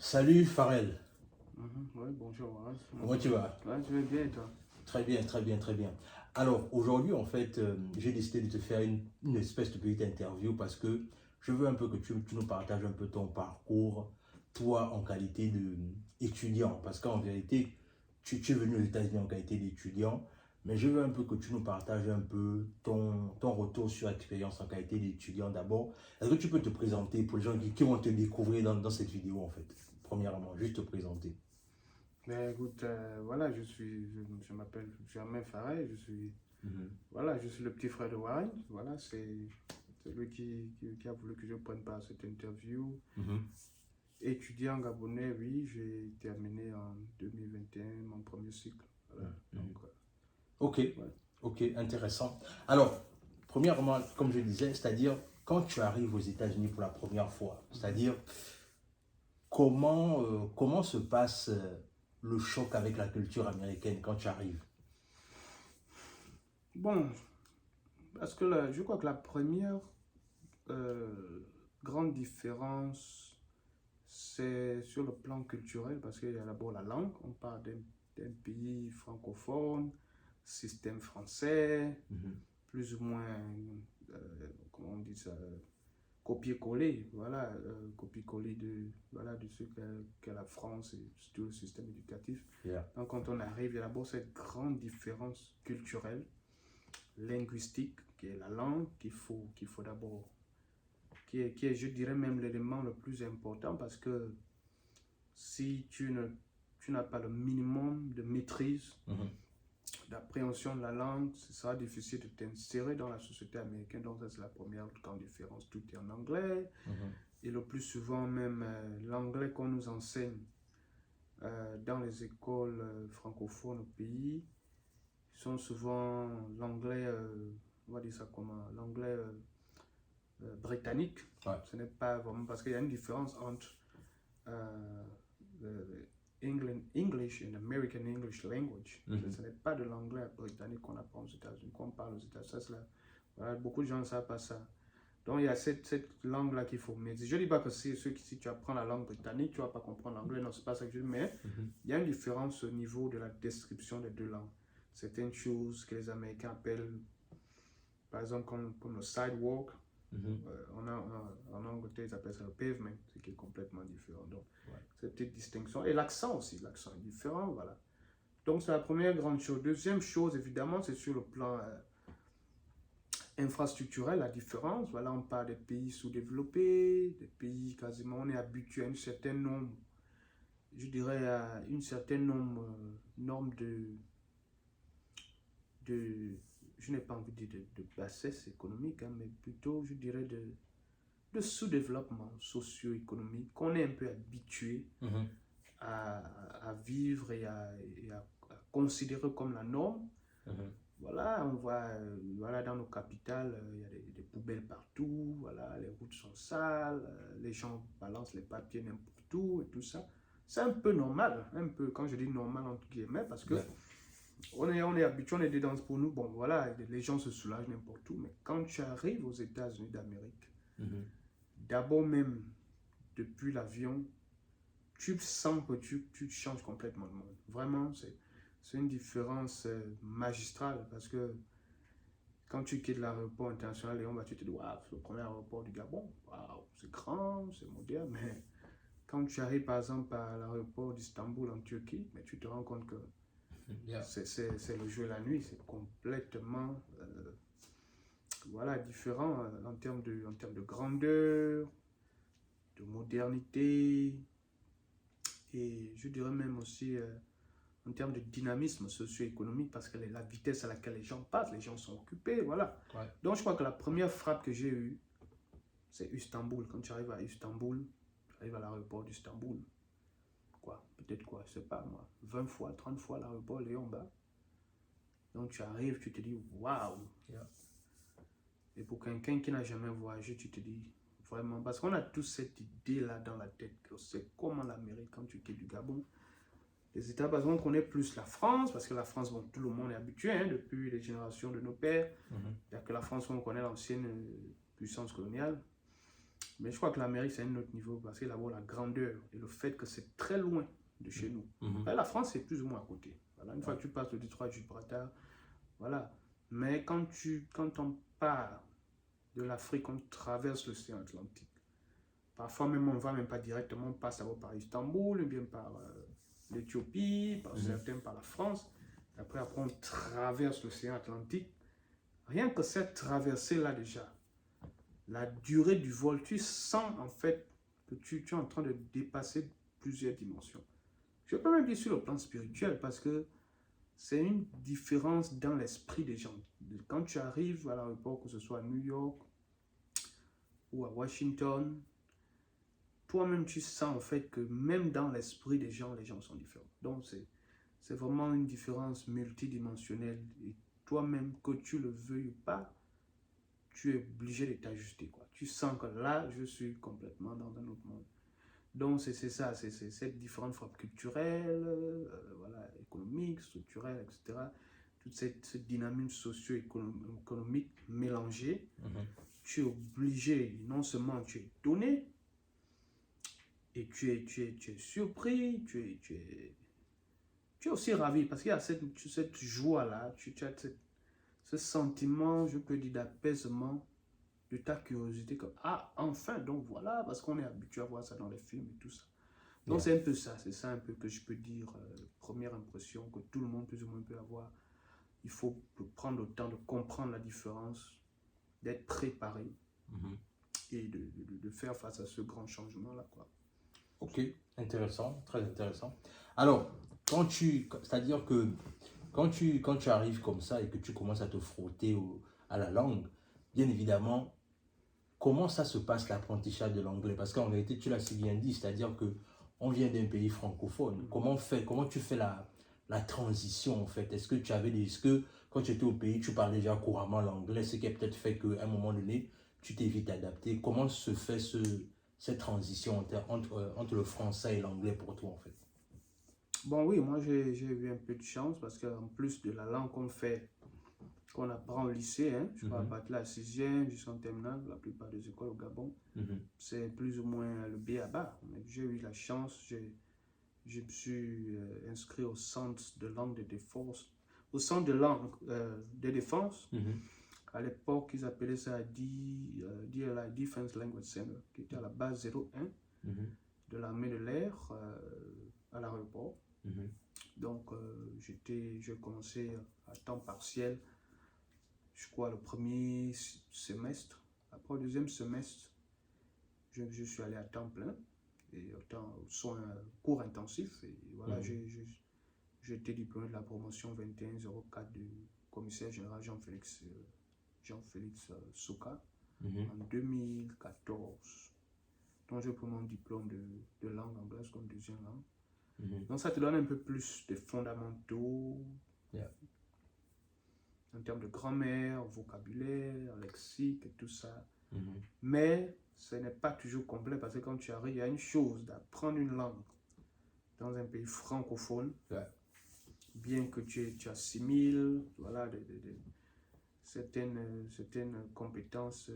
Salut Farel, Oui, bonjour. comment tu vas? Ouais, je vais bien et toi? Très bien, très bien, très bien. Alors aujourd'hui en fait, j'ai décidé de te faire une espèce de petite interview parce que je veux un peu que tu nous partages un peu ton parcours, toi en qualité d'étudiant, parce qu'en vérité, tu es venu aux États-Unis en qualité d'étudiant, mais je veux un peu que tu nous partages un peu ton retour sur expérience en qualité d'étudiant d'abord. Est-ce que tu peux te présenter pour les gens qui vont te découvrir dans cette vidéo en fait? Premièrement, juste te présenter. Ben, écoute, voilà, je m'appelle Germain Farret, Mhm. je suis le petit frère de Warren. Voilà, c'est lui qui a voulu que je prenne part à cette interview. Mhm. Étudiant gabonais, oui, j'ai terminé en 2021 mon premier cycle. Voilà, Mhm. donc, Ok, voilà. ok, intéressant. Alors, premièrement, comme je disais, c'est-à-dire quand tu arrives aux États-Unis pour la première fois, c'est-à-dire comment se passe le choc avec la culture américaine quand tu arrives? Bon, parce que là, je crois que la première euh, grande différence, c'est sur le plan culturel, parce qu'il y a d'abord la langue. On parle d'un pays francophone, système français, Mhm. plus ou moins, comment on dit ça, copier-coller, voilà, copier-coller de ce qu'est la France et tout le système éducatif. Yeah. Donc quand on arrive, il y a d'abord cette grande différence culturelle, linguistique, qui est la langue, qu'il faut d'abord, qui est, je dirais même, l'élément le plus important, parce que si tu n'as pas le minimum de maîtrise, Mhm. d'appréhension de la langue, ce sera difficile de t'insérer dans la société américaine. Donc ça, c'est la première grande différence. Tout est en anglais. Mhm. Et le plus souvent même, l'anglais qu'on nous enseigne dans les écoles francophones au pays sont souvent l'anglais, on va dire ça comment, l'anglais britannique. Ouais. Ce n'est pas vraiment, parce qu'il y a une différence entre euh, le English and American English language. Mhm. Ce n'est pas de l'anglais britannique qu'on apprend aux États-Unis, qu'on parle aux États-Unis. Voilà, beaucoup de gens ne savent pas ça. Donc il y a cette langue-là qu'il faut maîtriser. Je ne dis pas que si tu apprends la langue britannique, tu ne vas pas comprendre l'anglais, non, c'est pas ça que je dis, mais Mhm. il y a une différence au niveau de la description des deux langues. Certaines choses que les Américains appellent, par exemple, comme le sidewalk, Mhm. en Angleterre, ils appellent ça le pavement, ce qui est complètement différent. Donc, Ouais. cette petite distinction. Et l'accent aussi, l'accent est différent, voilà. Donc, c'est la première grande chose. Deuxième chose, évidemment, c'est sur le plan infrastructurel, la différence. Voilà, on parle des pays sous-développés, des pays quasiment, on est habitué à une certaine nombre, je dirais à une certaine norme de je n'ai pas envie de dire de bassesse économique, hein, mais plutôt, je dirais, de sous-développement socio-économique qu'on est un peu habitué Mhm. à vivre et à considérer comme la norme. Mhm. Voilà, on voit, voilà, dans nos capitales, il y a des poubelles partout, voilà, les routes sont sales, les gens balancent les papiers n'importe où et tout ça. C'est un peu normal, un peu, quand je dis normal entre guillemets, parce que Yeah. on est habitué, on est dedans pour nous, bon voilà, les gens se soulagent n'importe où, mais quand tu arrives aux États-Unis d'Amérique, Mhm. d'abord même, depuis l'avion, tu sens que tu changes complètement de monde. Vraiment, c'est une différence magistrale, parce que quand tu quittes l'aéroport international Léon, bah, tu te dis, waouh, c'est le premier aéroport du Gabon, waouh, c'est grand, c'est moderne, mais quand tu arrives par exemple à l'aéroport d'Istanbul en Turquie, mais tu te rends compte que Yeah. c'est le jour et la nuit, c'est complètement voilà, différent en termes de grandeur, de modernité, et je dirais même aussi en termes de dynamisme socio-économique, parce que la vitesse à laquelle les gens passent, les gens sont occupés, voilà. Ouais. Donc je crois que la première frappe que j'ai eue, c'est Istanbul. Quand tu arrives à Istanbul, tu arrives à l'aéroport d'Istanbul, quoi, peut-être quoi, je sais pas moi, 20 fois, 30 fois l'aéroport Léon bas. Donc tu arrives, tu te dis waouh. Yeah. Et pour quelqu'un qui n'a jamais voyagé, tu te dis vraiment, parce qu'on a tous cette idée-là dans la tête, que c'est comment l'Amérique quand tu quittes du Gabon. Les États, parce qu'on connaît plus la France, parce que la France, bon, tout le monde est habitué, hein, depuis les générations de nos pères. Mhm. Il n'y a que la France qu'on connaît, l'ancienne puissance coloniale. Mais je crois que l'Amérique, c'est un autre niveau parce qu'il y a d'abord la grandeur et le fait que c'est très loin de chez nous. La France, c'est plus ou moins à côté. Voilà, une fois que tu passes le détroit de Gibraltar, voilà. Mais quand on part de l'Afrique, on traverse l'océan Atlantique. Parfois même, on ne va même pas directement, on passe d'abord par Istanbul, ou bien par l'Éthiopie, par certains par la France. Après, on traverse l'océan Atlantique. Rien que cette traversée-là déjà, la durée du vol, tu sens en fait que tu es en train de dépasser plusieurs dimensions. Je peux même dire sur le plan spirituel parce que c'est une différence dans l'esprit des gens. Quand tu arrives à l'aéroport, que ce soit à New York ou à Washington, toi-même tu sens en fait que même dans l'esprit des gens, les gens sont différents. Donc c'est vraiment une différence multidimensionnelle. Et toi-même, que tu le veuilles ou pas, tu es obligé de t'ajuster. Tu sens que là, je suis complètement dans un autre monde. Donc, c'est ça, c'est cette différente frappe culturelle, voilà, économique, structurelle, etc. Toute cette dynamique socio-économique mélangée. Tu es obligé, non seulement tu es donné, et tu es surpris, tu es aussi ravi, parce qu'il y a cette joie-là, tu as ce sentiment, je peux dire, d'apaisement de ta curiosité, comme ah, enfin, donc voilà, parce qu'on est habitué à voir ça dans les films et tout ça. Donc c'est un peu ça, c'est ça un peu que je peux dire, première impression que tout le monde plus ou moins peut avoir. Il faut prendre le temps de comprendre la différence, d'être préparé et de faire face à ce grand changement-là, quoi. Ok, intéressant, très intéressant. Alors, c'est-à-dire que quand tu arrives comme ça et que tu commences à te frotter à la langue, bien évidemment, comment ça se passe l'apprentissage de l'anglais? Parce qu'en réalité, tu l'as si bien dit, c'est-à-dire que on vient d'un pays francophone. Comment tu fais la transition en fait? Est-ce que quand tu étais au pays, tu parlais déjà couramment l'anglais, ce qui a peut-être fait qu'à un moment donné, tu t'es vite adapté? Comment se fait cette transition entre le français et l'anglais pour toi en fait? Bon, oui, moi j'ai eu un peu de chance parce qu'en plus de la langue qu'on apprend au lycée, je parle pas de la 6e jusqu'en terminale, la plupart des écoles au Gabon, c'est plus ou moins le b.a.-ba. J'ai eu la chance, je me suis inscrit au centre de langue de défense, au centre de langue de défense. À l'époque, ils appelaient ça DLI, Defense Language Center, qui était à la base 01 de l'armée de l'air à l'aéroport. Donc, j'ai commencé à temps partiel, je crois, le premier semestre. Après le deuxième semestre, je suis allé à temps plein, et soit un cours intensif. Et voilà, j'ai été diplômé de la promotion 2104 du commissaire général Jean-Félix Souka en 2014. Donc, j'ai pris mon diplôme de langue anglaise comme deuxième langue. Donc ça te donne un peu plus de fondamentaux en termes de grammaire, vocabulaire, lexique et tout ça. Mais ce n'est pas toujours complet parce que quand tu arrives, il y a une chose d'apprendre une langue dans un pays francophone, bien que tu assimiles voilà, certaines compétences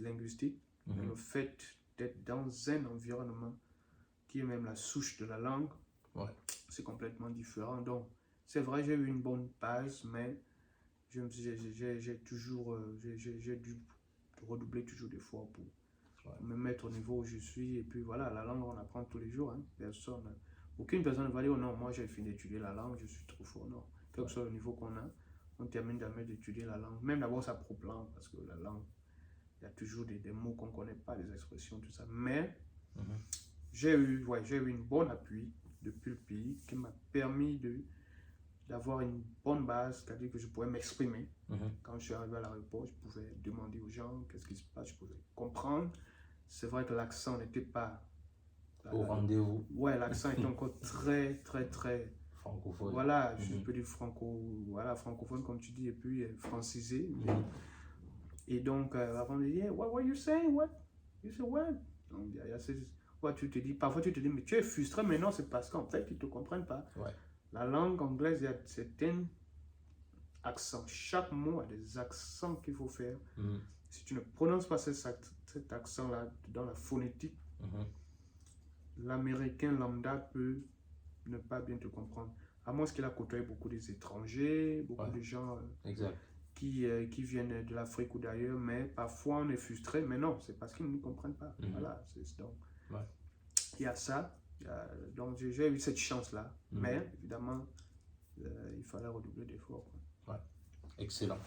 linguistiques, mais le fait d'être dans un environnement qui est même la souche de la langue, c'est complètement différent. Donc, c'est vrai, j'ai eu une bonne base, mais j'ai dû redoubler toujours d'efforts pour me mettre au niveau où je suis. Et puis voilà, la langue, on apprend tous les jours. Aucune personne ne va dire, oh non, moi j'ai fini d'étudier la langue, je suis trop fort. Non, quel que soit le niveau qu'on a, on termine jamais d'étudier la langue. Même d'abord sa propre langue, parce que la langue, il y a toujours des mots qu'on ne connaît pas, des expressions, tout ça. Mais j'ai eu une bonne appui depuis le pays qui m'a permis d'avoir une bonne base, c'est-à-dire que je pouvais m'exprimer. Quand je suis arrivé à l'aéroport, je pouvais demander aux gens qu'est-ce qui se passe, je pouvais comprendre. C'est vrai que l'accent n'était pas au rendez-vous. Ouais, l'accent était encore très, très, très francophone. Voilà, je peux dire francophone comme tu dis, et puis francisé. Et donc, avant de dire, what were you saying? What? You say what? Donc, il y a tu te dis, parfois tu te dis, mais tu es frustré, mais non, c'est parce qu'en fait, ils ne te comprennent pas. La langue anglaise, il y a certains accents. Chaque mot a des accents qu'il faut faire. si tu ne prononces pas cet accent-là dans la phonétique, l'américain lambda peut ne pas bien te comprendre. À moins qu'il a côtoyé beaucoup des étrangers, beaucoup de gens qui viennent de l'Afrique ou d'ailleurs, mais parfois on est frustré, mais non, c'est parce qu'ils ne nous comprennent pas. Voilà, donc, il y a ça. Donc j'ai eu cette chance-là, mais évidemment, il fallait redoubler d'efforts. Excellent.